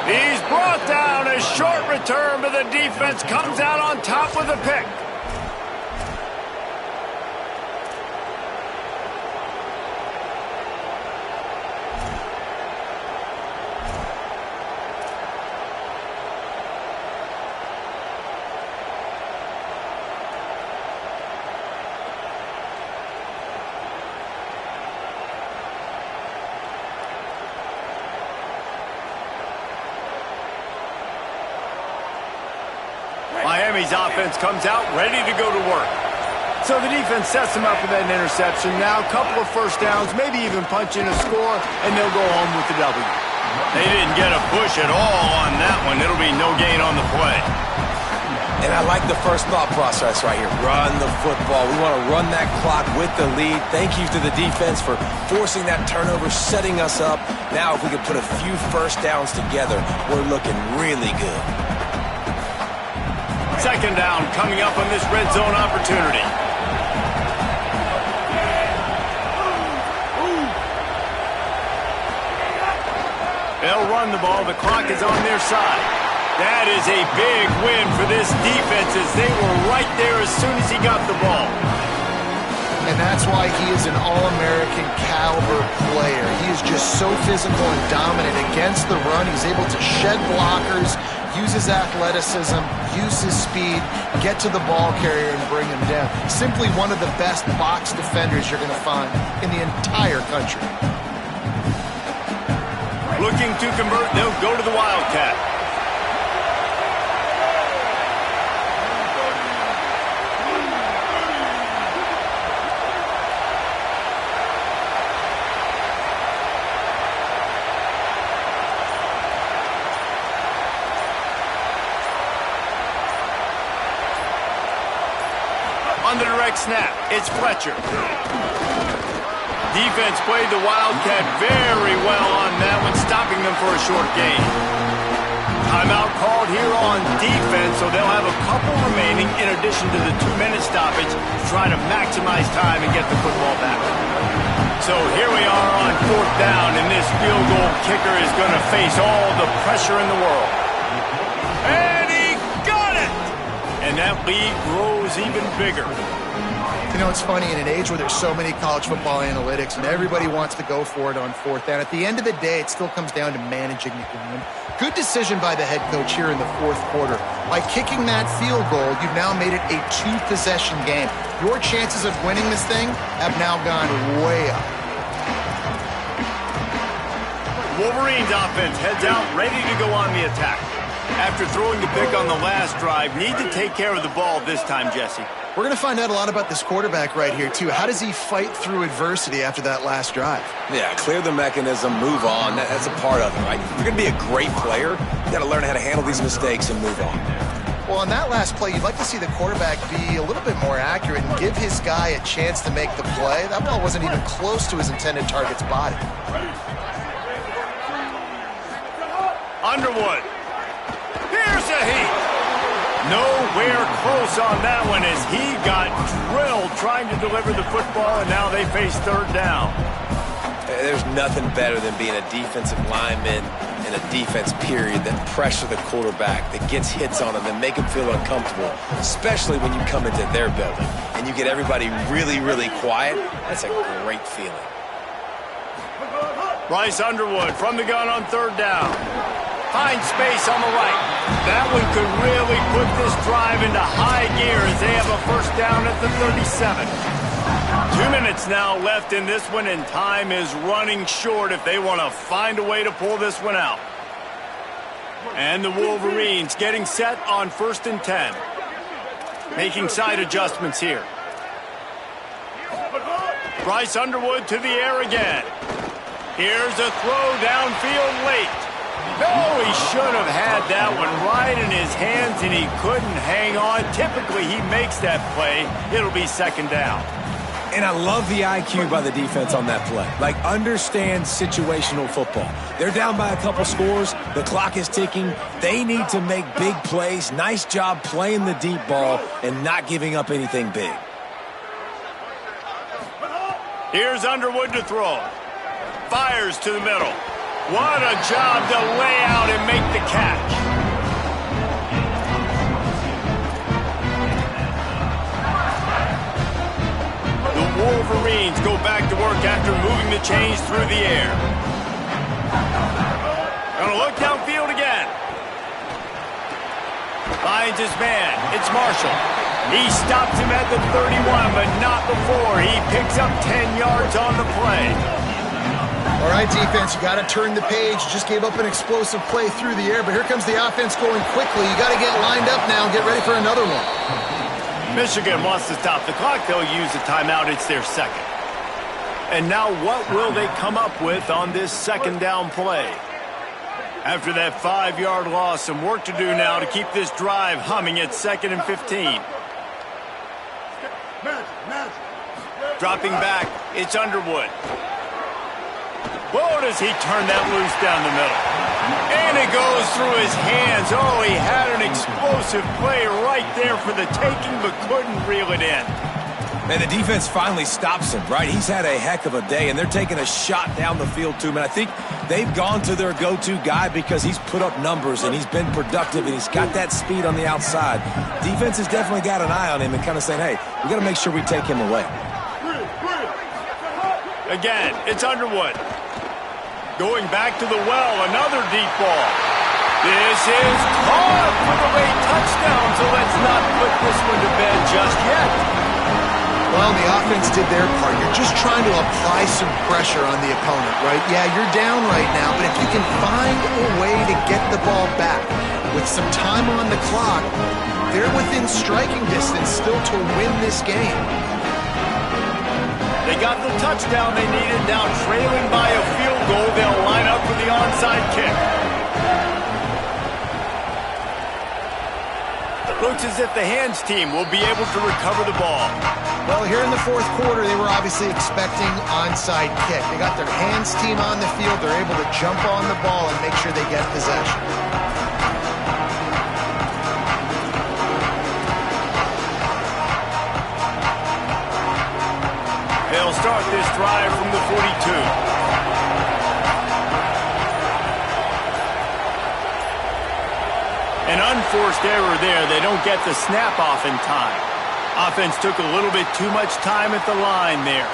He's brought down. A short return, but the defense comes out on top with a pick. Miami's offense comes out ready to go to work. So the defense sets them up with that interception. Now a couple of first downs, maybe even punch in a score, and they'll go home with the W. They didn't get a push at all on that one. It'll be no gain on the play. And I like the first thought process right here. Run the football. We want to run that clock with the lead. Thank you to the defense for forcing that turnover, setting us up. Now if we could put a few first downs together, we're looking really good. 2nd down coming up on this red zone opportunity. They'll run the ball. The clock is on their side. That is a big win for this defense as they were right there as soon as he got the ball. And that's why he is an All-American caliber player. He is just so physical and dominant against the run. He's able to shed blockers, use his athleticism, use his speed, get to the ball carrier and bring him down. Simply one of the best box defenders you're going to find in the entire country. Looking to convert, they'll go to the Wildcat. quarterback snap. It's Fletcher. Defense played the Wildcat very well on that one, stopping them for a short gain. Timeout called here on defense, so they'll have a couple remaining in addition to the 2-minute stoppage to try to maximize time and get the football back. So here we are on 4th down, and this field goal kicker is going to face all the pressure in the world. And he got it! And that lead grows even bigger. You know, it's funny, in an age where there's so many college football analytics and everybody wants to go for it on 4th down, at the end of the day, it still comes down to managing the game. Good decision by the head coach here in the 4th quarter. By kicking that field goal, you've now made it a 2-possession game. Your chances of winning this thing have now gone way up. Wolverines offense heads out, ready to go on the attack. After throwing the pick on the last drive, need to take care of the ball this time, Jesse. We're going to find out a lot about this quarterback right here, too. How does he fight through adversity after that last drive? Yeah, clear the mechanism, move on. That's a part of it, right? If you're going to be a great player, you got to learn how to handle these mistakes and move on. Well, on that last play, you'd like to see the quarterback be a little bit more accurate and give his guy a chance to make the play. That ball wasn't even close to his intended target's body. Underwood. Here's a heat. Nowhere close on that one as he got drilled trying to deliver the football, and now they face 3rd down. There's nothing better than being a defensive lineman in a defense period that pressure the quarterback, that gets hits on him, that make him feel uncomfortable, especially when you come into their building and you get everybody really, really quiet. That's a great feeling. Bryce Underwood from the gun on 3rd down. Finds space on the right. That one could really put this drive into high gear as they have a 1st down at the 37. 2 minutes now left in this one, and time is running short if they want to find a way to pull this one out. And the Wolverines getting set on 1st and 10. Making side adjustments here. Bryce Underwood to the air again. Here's a throw downfield late. No, he should have had that one right in his hands, and he couldn't hang on. Typically, he makes that play. It'll be 2nd down. And I love the IQ by the defense on that play. Like, understand situational football. They're down by a couple scores. The clock is ticking. They need to make big plays. Nice job playing the deep ball and not giving up anything big. Here's Underwood to throw. Fires to the middle. What a job to lay out and make the catch. The Wolverines go back to work after moving the chains through the air. Gonna look downfield again. Finds his man. It's Marshall. He stops him at the 31, but not before. He picks up 10 yards on the play. All right, defense, you got to turn the page. You just gave up an explosive play through the air, but here comes the offense going quickly. You got to get lined up now and get ready for another one. Michigan wants to stop the clock. They'll use a timeout. It's their 2nd. And now what will they come up with on this 2nd down play? After that 5-yard loss, some work to do now to keep this drive humming at 2nd and 15. Dropping back, it's Underwood. Whoa, does he turn that loose down the middle. And it goes through his hands. Oh, he had an explosive play right there for the taking, but couldn't reel it in. And the defense finally stops him, right? He's had a heck of a day, and they're taking a shot down the field to him. And I think they've gone to their go-to guy because he's put up numbers, and he's been productive, and he's got that speed on the outside. Defense has definitely got an eye on him and kind of saying, hey, we got to make sure we take him away. Again, it's Underwood. Going back to the well, another deep ball. This is caught for the late touchdown, so let's not put this one to bed just yet. Well, the offense did their part. You're just trying to apply some pressure on the opponent, right? Yeah, you're down right now, but if you can find a way to get the ball back with some time on the clock, they're within striking distance still to win this game. They got the touchdown they needed. Now trailing by a field goal, they'll line up for the onside kick. Looks as if the hands team will be able to recover the ball. Well, here in the fourth quarter, they were obviously expecting onside kick. They got their hands team on the field. They're able to jump on the ball and make sure they get possession. They'll start this drive from the 42. An unforced error there. They don't get the snap off in time. Offense took a little bit too much time at the line there.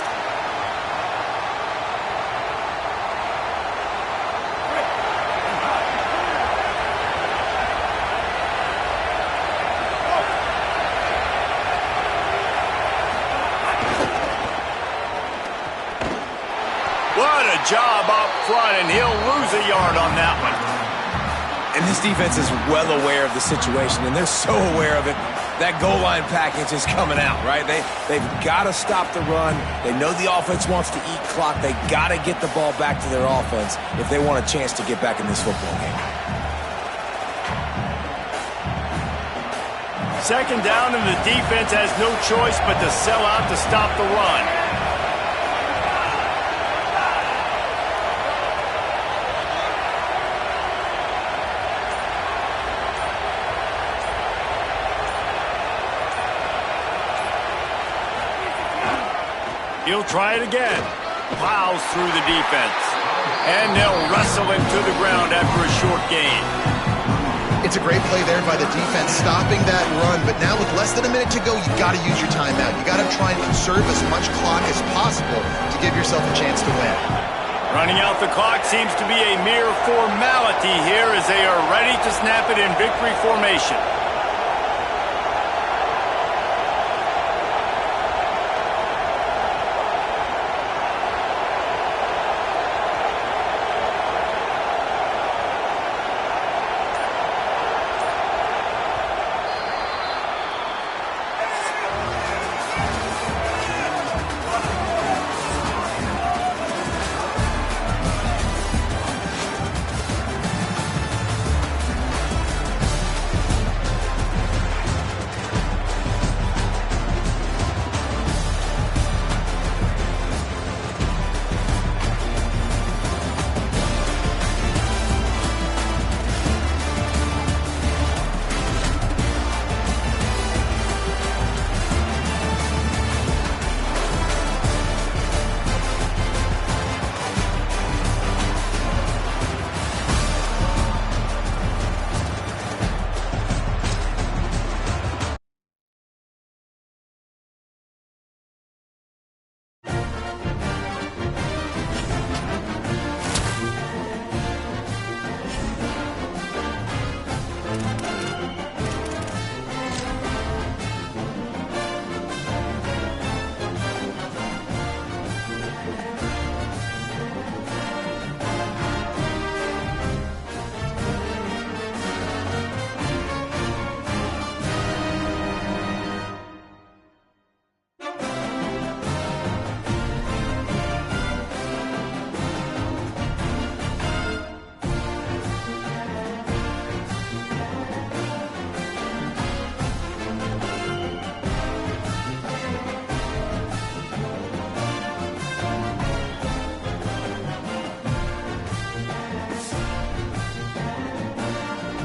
What a job up front, and he'll lose a yard on that one. And this defense is well aware of the situation, and they're so aware of it. That goal line package is coming out, right? They've got to stop the run. They know the offense wants to eat clock. They got to get the ball back to their offense if they want a chance to get back in this football game. Second down, and the defense has no choice but to sell out to stop the run. He'll try it again. Plows through the defense. And they'll wrestle him to the ground after a short gain. It's a great play there by the defense, stopping that run. But now with less than a minute to go, you've got to use your timeout. You've got to try and conserve as much clock as possible to give yourself a chance to win. Running out the clock seems to be a mere formality here as they are ready to snap it in victory formation.